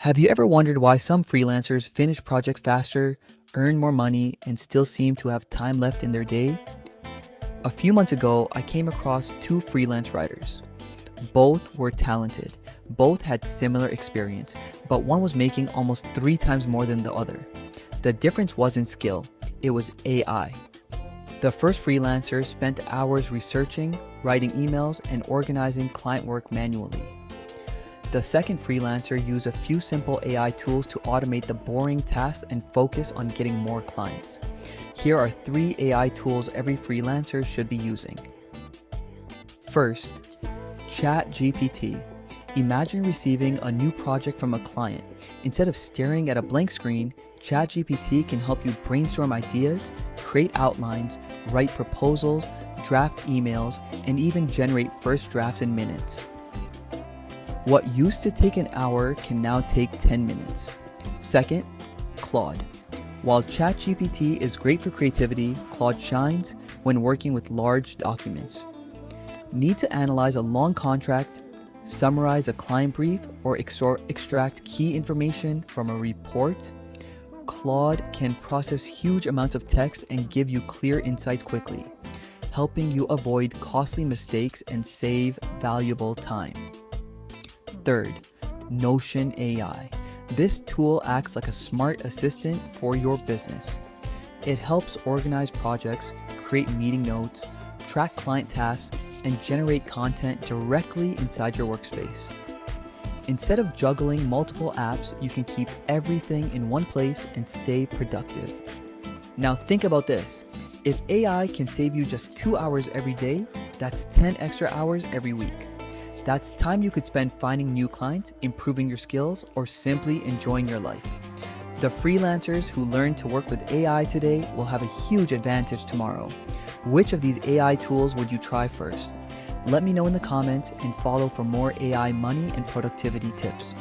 Have you ever wondered why some freelancers finish projects faster, earn more money, and still seem to have time left in their day? A few months ago, I came across two freelance writers. Both were talented, both had similar experience, but one was making almost 3 times more than the other. The difference wasn't skill, it was AI. The first freelancer spent hours researching, writing emails, and organizing client work manually. The second freelancer used a few simple AI tools to automate the boring tasks and focus on getting more clients. Here are 3 AI tools every freelancer should be using. First, ChatGPT. Imagine receiving a new project from a client. Instead of staring at a blank screen, ChatGPT can help you brainstorm ideas, create outlines, write proposals, draft emails, and even generate first drafts in minutes. What used to take an hour can now take 10 minutes. Second, Claude. While ChatGPT is great for creativity, Claude shines when working with large documents. Need to analyze a long contract, summarize a client brief, or extract key information from a report? Claude can process huge amounts of text and give you clear insights quickly, helping you avoid costly mistakes and save valuable time. Third, Notion AI. This tool acts like a smart assistant for your business. It helps organize projects, create meeting notes, track client tasks, and generate content directly inside your workspace. Instead of juggling multiple apps, you can keep everything in one place and stay productive. Now think about this. If AI can save you just 2 hours every day, that's 10 extra hours every week. That's time you could spend finding new clients, improving your skills, or simply enjoying your life. The freelancers who learn to work with AI today will have a huge advantage tomorrow. Which of these AI tools would you try first? Let me know in the comments and follow for more AI money and productivity tips.